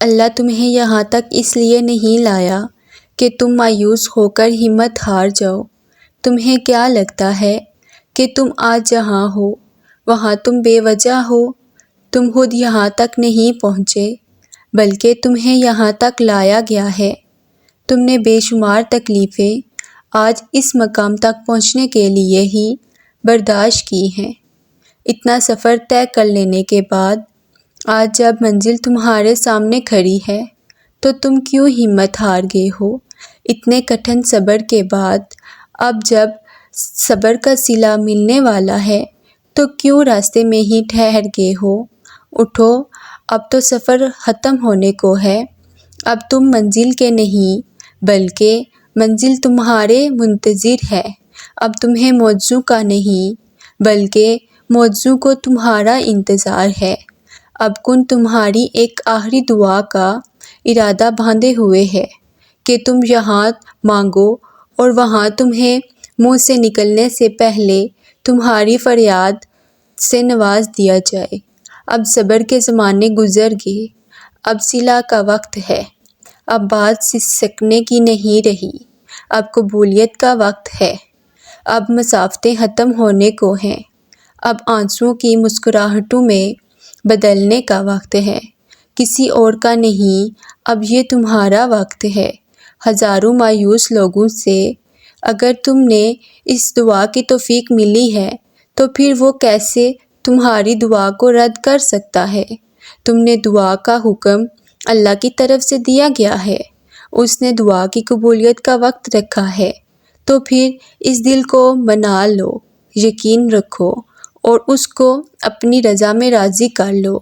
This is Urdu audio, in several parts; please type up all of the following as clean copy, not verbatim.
اللہ تمہیں یہاں تک اس لیے نہیں لایا کہ تم مایوس ہو کر ہمت ہار جاؤ۔ تمہیں کیا لگتا ہے کہ تم آج جہاں ہو وہاں تم بے وجہ ہو؟ تم خود یہاں تک نہیں پہنچے بلکہ تمہیں یہاں تک لایا گیا ہے۔ تم نے بے شمار تکلیفیں آج اس مقام تک پہنچنے کے لیے ہی برداشت کی ہیں۔ اتنا سفر طے کر لینے کے بعد آج جب منزل تمہارے سامنے کھڑی ہے تو تم کیوں ہمت ہار گئے ہو؟ اتنے کٹھن صبر کے بعد اب جب صبر کا صلہ ملنے والا ہے تو کیوں راستے میں ہی ٹھہر گئے ہو؟ اٹھو، اب تو سفر ختم ہونے کو ہے۔ اب تم منزل کے نہیں بلکہ منزل تمہارے منتظر ہے۔ اب تمہیں موزوں کا نہیں بلکہ موزوں کو تمہارا انتظار ہے۔ اب کن تمہاری ایک آخری دعا کا ارادہ باندھے ہوئے ہے کہ تم یہاں مانگو اور وہاں تمہیں منہ سے نکلنے سے پہلے تمہاری فریاد سے نواز دیا جائے۔ اب صبر کے زمانے گزر گئے، اب صلہ کا وقت ہے۔ اب بات سسکنے کی نہیں رہی، اب قبولیت کا وقت ہے۔ اب مسافتیں ختم ہونے کو ہیں، اب آنسوؤں کی مسکراہٹوں میں بدلنے کا وقت ہے۔ کسی اور کا نہیں، اب یہ تمہارا وقت ہے۔ ہزاروں مایوس لوگوں سے اگر تم نے اس دعا کی توفیق ملی ہے تو پھر وہ کیسے تمہاری دعا کو رد کر سکتا ہے؟ تم نے دعا کا حکم اللہ کی طرف سے دیا گیا ہے، اس نے دعا کی قبولیت کا وقت رکھا ہے، تو پھر اس دل کو منا لو، یقین رکھو اور اس کو اپنی رضا میں راضی کر لو۔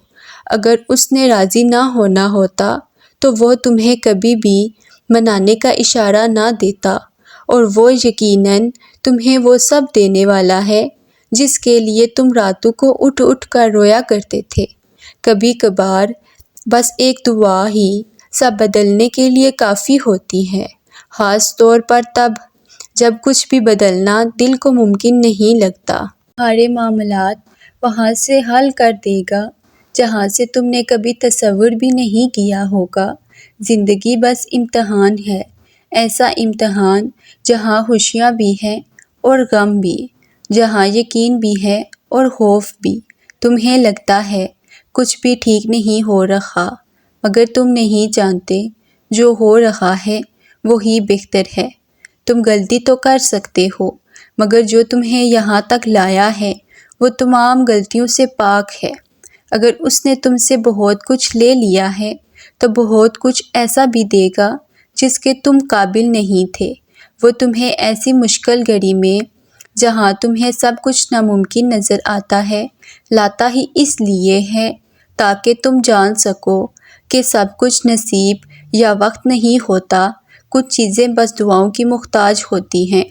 اگر اس نے راضی نہ ہونا ہوتا تو وہ تمہیں کبھی بھی منانے کا اشارہ نہ دیتا، اور وہ یقیناً تمہیں وہ سب دینے والا ہے جس کے لیے تم راتوں کو اٹھ اٹھ کر رویا کرتے تھے۔ کبھی کبھار بس ایک دعا ہی سب بدلنے کے لیے کافی ہوتی ہے، خاص طور پر تب جب کچھ بھی بدلنا دل کو ممکن نہیں لگتا۔ تمہارے معاملات وہاں سے حل کر دے گا جہاں سے تم نے کبھی تصور بھی نہیں کیا ہوگا۔ زندگی بس امتحان ہے، ایسا امتحان جہاں خوشیاں بھی ہیں اور غم بھی، جہاں یقین بھی ہے اور خوف بھی۔ تمہیں لگتا ہے کچھ بھی ٹھیک نہیں ہو رہا، مگر تم نہیں جانتے جو ہو رہا ہے وہی بہتر ہے۔ تم غلطی تو کر سکتے ہو مگر جو تمہیں یہاں تک لایا ہے وہ تمام غلطیوں سے پاک ہے۔ اگر اس نے تم سے بہت کچھ لے لیا ہے تو بہت کچھ ایسا بھی دے گا جس کے تم قابل نہیں تھے۔ وہ تمہیں ایسی مشکل گھڑی میں جہاں تمہیں سب کچھ ناممکن نظر آتا ہے لاتا ہی اس لیے ہے تاکہ تم جان سکو کہ سب کچھ نصیب یا وقت نہیں ہوتا، کچھ چیزیں بس دعاؤں کی محتاج ہوتی ہیں۔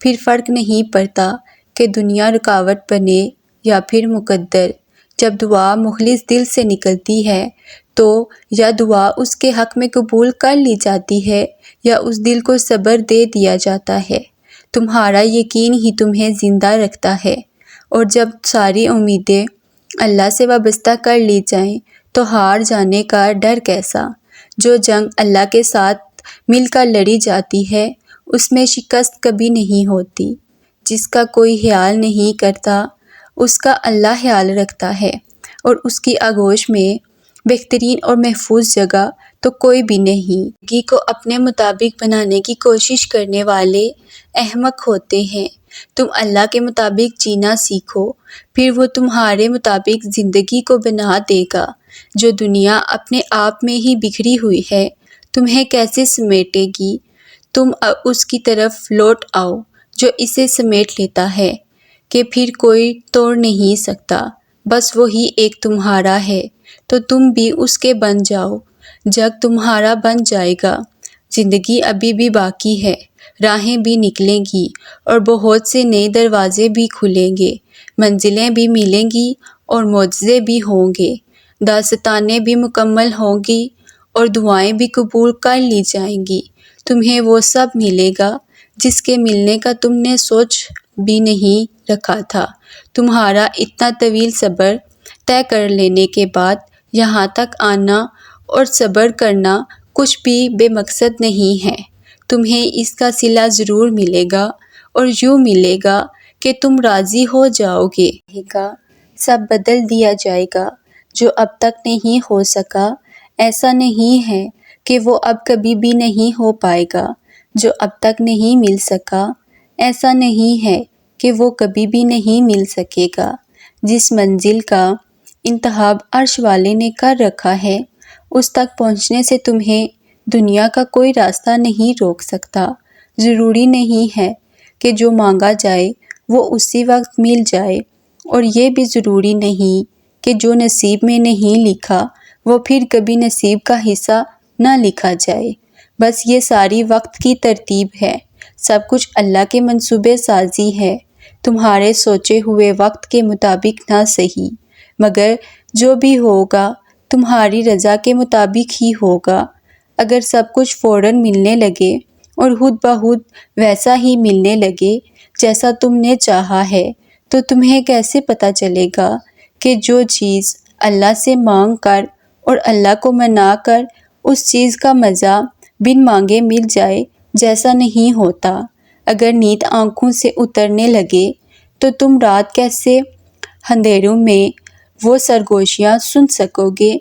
پھر فرق نہیں پڑتا کہ دنیا رکاوٹ بنے یا پھر مقدر۔ جب دعا مخلص دل سے نکلتی ہے تو یا دعا اس کے حق میں قبول کر لی جاتی ہے یا اس دل کو صبر دے دیا جاتا ہے۔ تمہارا یقین ہی تمہیں زندہ رکھتا ہے، اور جب ساری امیدیں اللہ سے وابستہ کر لی جائیں تو ہار جانے کا ڈر کیسا؟ جو جنگ اللہ کے ساتھ مل کر لڑی جاتی ہے اس میں شکست کبھی نہیں ہوتی۔ جس کا کوئی خیال نہیں کرتا اس کا اللہ خیال رکھتا ہے، اور اس کی آغوش میں بہترین اور محفوظ جگہ تو کوئی بھی نہیں۔ زندگی کو اپنے مطابق بنانے کی کوشش کرنے والے احمق ہوتے ہیں۔ تم اللہ کے مطابق جینا سیکھو، پھر وہ تمہارے مطابق زندگی کو بنا دے گا۔ جو دنیا اپنے آپ میں ہی بکھری ہوئی ہے تمہیں کیسے سمیٹے گی؟ تم اس کی طرف لوٹ آؤ جو اسے سمیٹ لیتا ہے کہ پھر کوئی توڑ نہیں سکتا۔ بس وہی ایک تمہارا ہے تو تم بھی اس کے بن جاؤ۔ جگ تمہارا بن جائے گا۔ زندگی ابھی بھی باقی ہے، راہیں بھی نکلیں گی اور بہت سے نئے دروازے بھی کھلیں گے، منزلیں بھی ملیں گی اور معجزے بھی ہوں گے، داستانیں بھی مکمل ہوں گی اور دعائیں بھی قبول کر لی جائیں گی۔ تمہیں وہ سب ملے گا جس کے ملنے کا تم نے سوچ بھی نہیں رکھا تھا۔ تمہارا اتنا طویل صبر طے کر لینے کے بعد یہاں تک آنا اور صبر کرنا کچھ بھی بے مقصد نہیں ہے۔ تمہیں اس کا صلہ ضرور ملے گا، اور یوں ملے گا کہ تم راضی ہو جاؤ گے۔ سب بدل دیا جائے گا۔ جو اب تک نہیں ہو سکا، ایسا نہیں ہے کہ وہ اب کبھی بھی نہیں ہو پائے گا۔ جو اب تک نہیں مل سکا، ایسا نہیں ہے کہ وہ کبھی بھی نہیں مل سکے گا۔ جس منزل کا انتخاب عرش والے نے کر رکھا ہے، اس تک پہنچنے سے تمہیں دنیا کا کوئی راستہ نہیں روک سکتا۔ ضروری نہیں ہے کہ جو مانگا جائے وہ اسی وقت مل جائے، اور یہ بھی ضروری نہیں کہ جو نصیب میں نہیں لکھا وہ پھر کبھی نصیب کا حصہ نہ لکھا جائے۔ بس یہ ساری وقت کی ترتیب ہے۔ سب کچھ اللہ کے منصوبے سازی ہے، تمہارے سوچے ہوئے وقت کے مطابق نہ صحیح، مگر جو بھی ہوگا تمہاری رضا کے مطابق ہی ہوگا۔ اگر سب کچھ فوراً ملنے لگے اور خود بخود ویسا ہی ملنے لگے جیسا تم نے چاہا ہے، تو تمہیں کیسے پتہ چلے گا کہ جو چیز اللہ سے مانگ کر اور اللہ کو منا کر اس چیز کا مزہ بن مانگے مل جائے جیسا نہیں ہوتا۔ اگر نیند آنکھوں سے اترنے لگے تو تم رات کیسے اندھیروں میں وہ سرگوشیاں سن سکو گے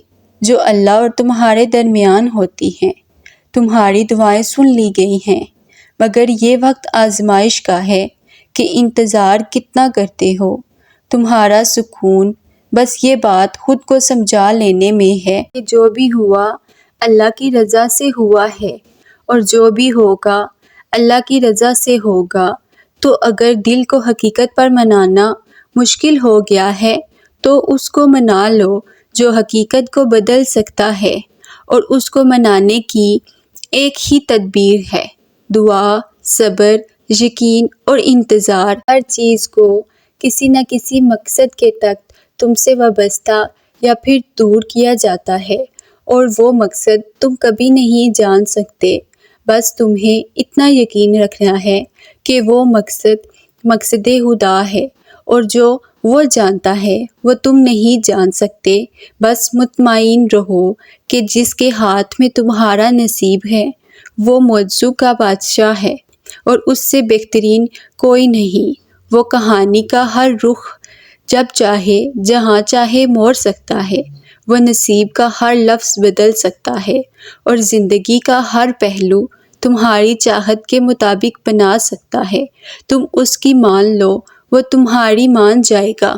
جو اللہ اور تمہارے درمیان ہوتی ہیں۔ تمہاری دعائیں سن لی گئی ہیں، مگر یہ وقت آزمائش کا ہے کہ انتظار کتنا کرتے ہو۔ تمہارا سکون بس یہ بات خود کو سمجھا لینے میں ہے کہ جو بھی ہوا اللہ کی رضا سے ہوا ہے، اور جو بھی ہوگا اللہ کی رضا سے ہوگا۔ تو اگر دل کو حقیقت پر منانا مشکل ہو گیا ہے تو اس کو منا لو جو حقیقت کو بدل سکتا ہے، اور اس کو منانے کی ایک ہی تدبیر ہے: دعا، صبر، یقین اور انتظار۔ ہر چیز کو کسی نہ کسی مقصد کے تحت تم سے وابستہ یا پھر دور کیا جاتا ہے، اور وہ مقصد تم کبھی نہیں جان سکتے۔ بس تمہیں اتنا یقین رکھنا ہے کہ وہ مقصد خدا ہے، اور جو وہ جانتا ہے وہ تم نہیں جان سکتے۔ بس مطمئن رہو کہ جس کے ہاتھ میں تمہارا نصیب ہے وہ موضوع کا بادشاہ ہے، اور اس سے بہترین کوئی نہیں۔ وہ کہانی کا ہر رخ جب چاہے جہاں چاہے موڑ سکتا ہے، وہ نصیب کا ہر لفظ بدل سکتا ہے، اور زندگی کا ہر پہلو تمہاری چاہت کے مطابق بنا سکتا ہے۔ تم اس کی مان لو، وہ تمہاری مان جائے گا۔